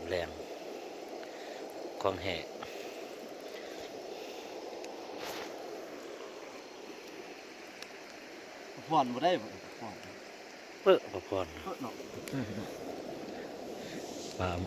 แรงของแห่ผ่อนบ่ได้บ่ผ่อนเปื้อประพร เนาะ ปาม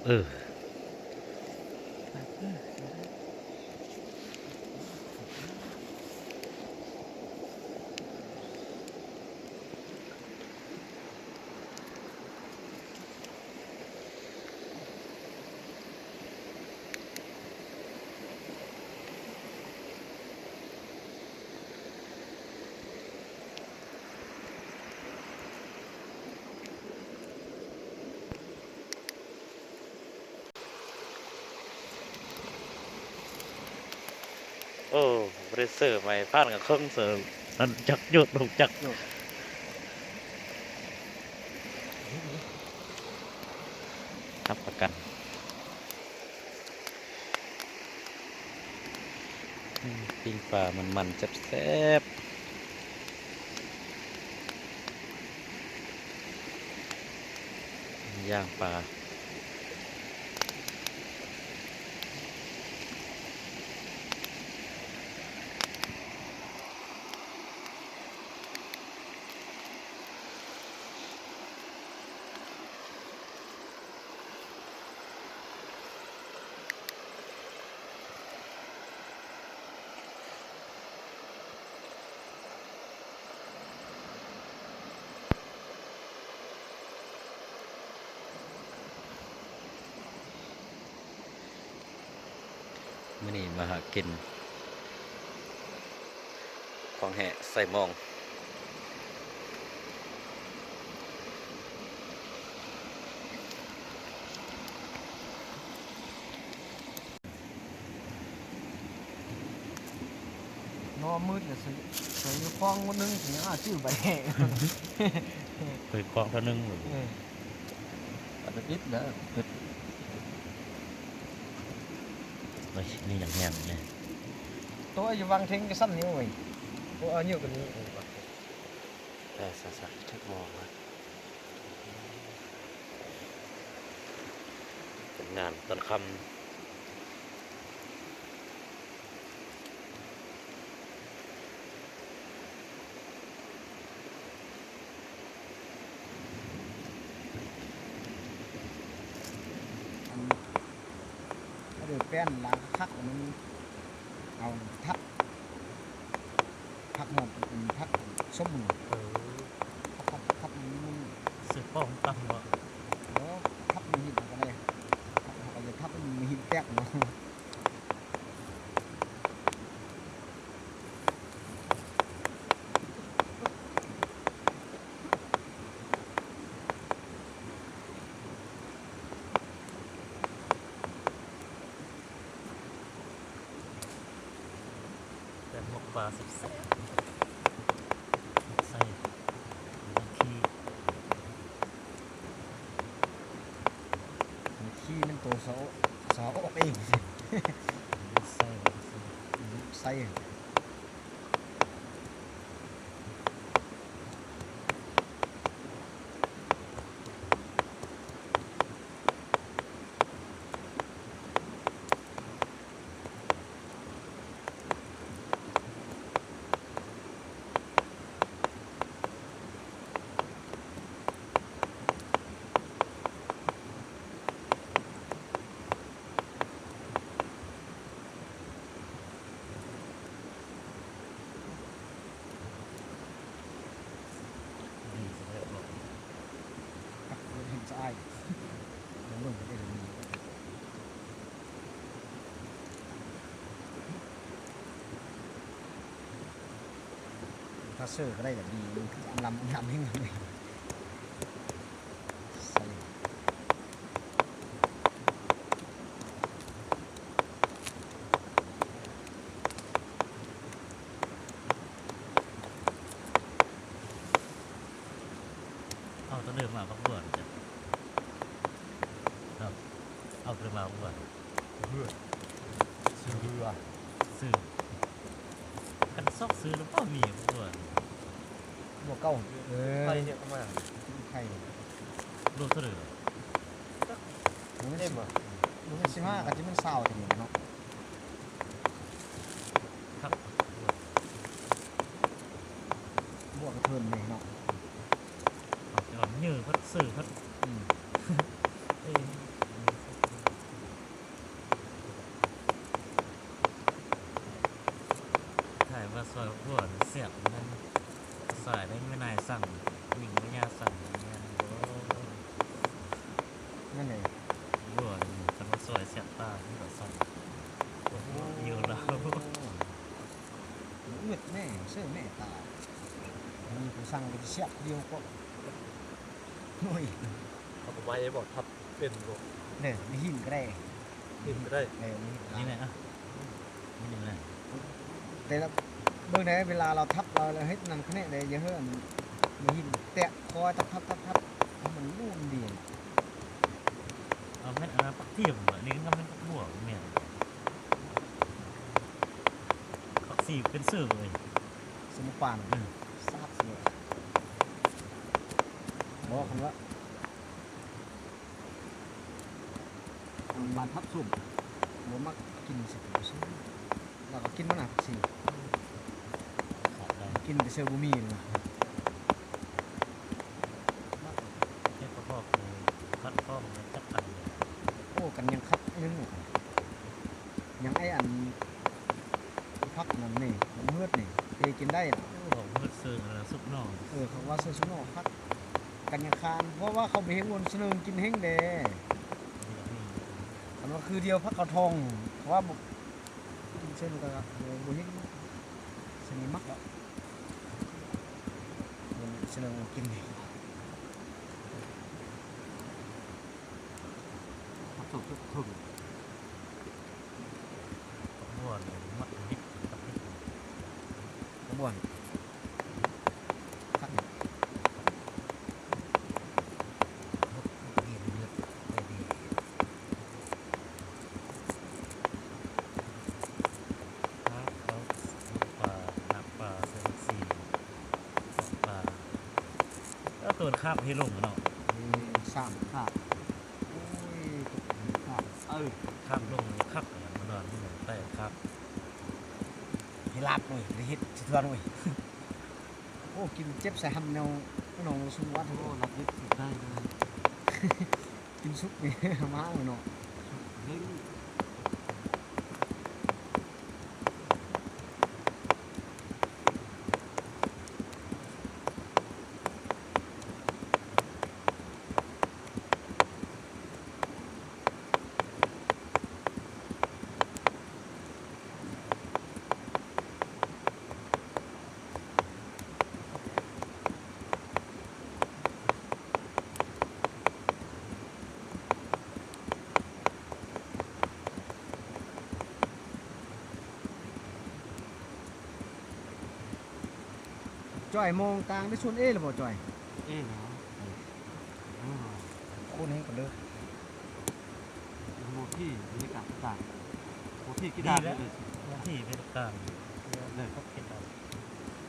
โอ้บริเซอร์ใหม่ผ่านกับเครื่องเสริมนั่นจักหยุดลงจักทับประกันปิ้งปลามันแซ่บๆย่างปลามื้อนี้มาหากินของแห่ใส่หมองนอมืดน่ะใส่ฟองนึงถึงชื่อใบแห้ง เคยคล้องเท่านึงหรือ อันนี้นะ เฮ้ยนี่อย่างแง่เนี่ย ตัวอยู่วางเทงจะสั้นนิ้วไว้ตัวเอานิ้วกันนี้ แต่สักทุกมองนะเป็นงานตอนคเดี๋ยวแป้นล้างพักมันเอาทับพักหมดพักส้มมันทับมัน ำสืบป้องตั้งว่า แล้วทับมันหินอะไรทับมันหินแตกเนาะแต่หมกปลาสุดแซ่บใส่ขี้ ขี้มันตัวสาวออกเอง ใส่ ใส่ดีสุดแล้วเนาะ เห็นสะอายลงไปได้เลยถ้าเสื้อก็ได้แบบดีอันลำให้มันเลยใส่ เอาตัวเดิมมาพักเบื่อจ้ะครับเอาตัวมาเบื่อ เรือซื้อเรือ ซื้อกันซอกซื้อแล้วก็มีพักเบื่อบ วกเก้าใครเนี่ยเข้ามา ไข่ โลเท่าไหร่ เ มัน ได้บ่ มัน15กับที่มันเศร้าทีนี้เนาะ ครับ บวกกระเทินนี่เนาะ จะเอายื้อพัดสื่อพัด อืม เอ้ยถ่ายว่าซอยพวกเสียบนั่นสายได้ไม่นายสั่งวิ่งไม่ยาสั่งเนี่ยโอ้ นั่นเอง โหคันว่าซอยเสียบตาที่แบบสั่งโอ้โหอยู่แล้ว อึดแม่เสื้อแม่ตามีผู้สั่งไปเสียบเดียวก็โอ้ย เอาไปไว้บอกทับเป็นบอก เนี่ยมีหินก็ได้ กินไม่ได้ มี นี่ไงอ่ะนี่ไง แต่ละเบื้องในเวลาเราทับเราเฮ็ดนั่นคะแนนเลยเยอะเฮ้ยมีหินแตะคอยทับให้มันรุ่มดี เอาแม่นอะไรปักเทียมอ่ะนี่ก็เป็นปักบวกแม่นปักสีเป็นสื่อเลย สมุปานทราบเสียบอกคำว่าบานทับสุ่มผมมักกินสิซื้อเราก็กินมันหนักสิ ขาดได้ กินไปเซอร์บูมีเลย แค่ประกอบเลยพัดข้อมเลยจับกันเลย โอ้กันยังคัดยังหนุกยังไออันพักนั่นนี่มันเมือดนี่เอกินได้นะ ของมืดซึ้งแล้วซุปนอก เขาว่าเซอร์ซุโน่พักกันยังคานเพราะว่าเขาไปเฮงวนเสนงกินเฮงเดอันว่าคือเดียวพักเขาทองเพราะว่าบุเช่นกับบุเฮงสนิมักอ่ะเสนงกินนี่พักถูกถูก ปักบวกเลยมัดนิดปักนิด ขบวนพักนี่ดีเลือดดี ถ้าเขาปลาหนักปลาเซนซีปลาก็ตัวข้ามให้ลงเนาะ สามขาดโอ้ยขาด ข้ามลงคับเนี่ยมันนอนที่ไหนแต่ครับ ให้ลาดหน่อยให้เฮ็ดสิเทือนหน่อยโอ้กินเจ็บใส่หำเนาหนองสุวัฒน์ โอ้รับยึดได้เลย กินซุปนี่ มาเลยเนาะ เฮ้ย จ่อยมองกลางได้ชวนเอหรือเปล่าจ่อย เอ๊ะนะ คนนี้กันเด้อ โมที่บรรยากาศต่างโมที่กี ดี ฬา แล้ว เลย ที่เป็นการเลยก็เก็บเอา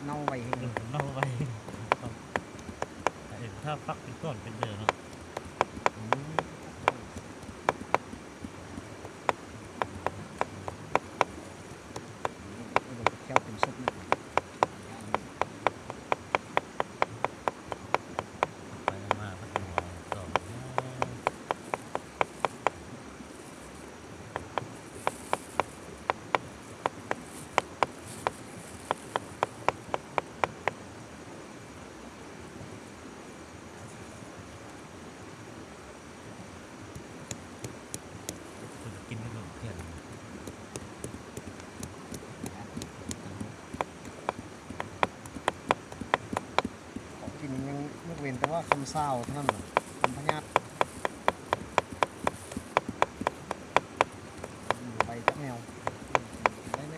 เน่าไว้ให้ เดี๋ยวผมเล่าไว้เห็นถ้าฟักเป็นต้นเป็นเดือนเนาะ แค่เป็นซุปนี่ ไปมาพัฒนาต่อ คุณกินไม่หมดเพื่อน ของกินยังยกเว้นแต่ว่าคำเศร้าเท่านั้นคำพญาตไปจักแนวได้ไหม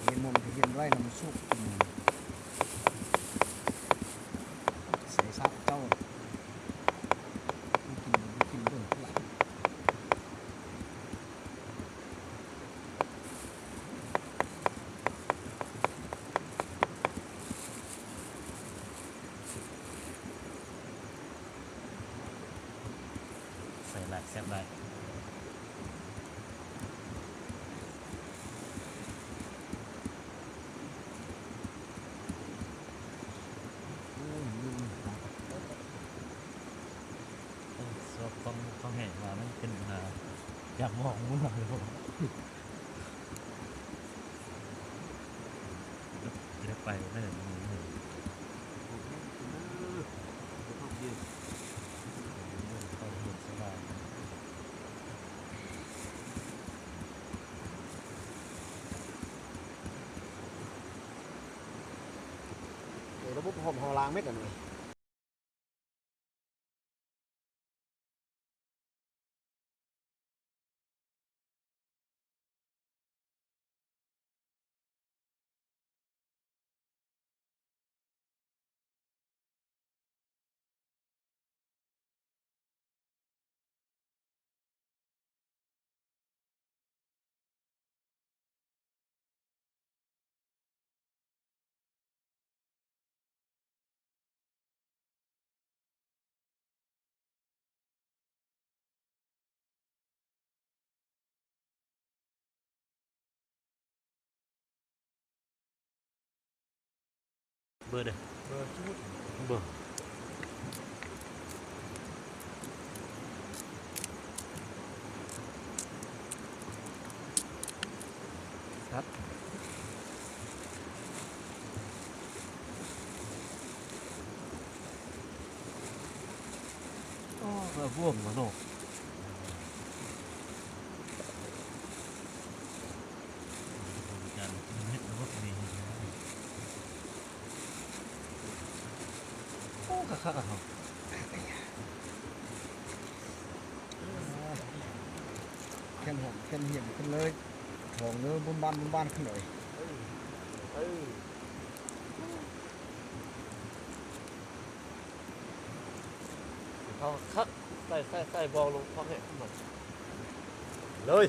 เย็นมุมที่เย็นไว้น้ำซุปกินใส่ซับเจ้ากินเบิ่งหลัง แซ่บได้ต้องเห็นว่ามันเป็นอยากมองมั่วเลยผมจะไปไม่เห็นมันเลย โอเคชอบเย็น เขาเห็นสบาย เดี๋ยวระบบหอมหอล้างเม็ดอันนี้เบอร์เด้อ เบอร์ชุด เบอร์ครับ อ๋อแบบร่วมมาเนาะ การเฮ็ดระบบนี้ โอ้คักๆอะครับ แค่นหอมแค่นเหี่ยมขึ้นเลยทองเนื้อบุ้มบ้านขึ้นเลย เขาคักใส่บอลลงพักให้หมดเลย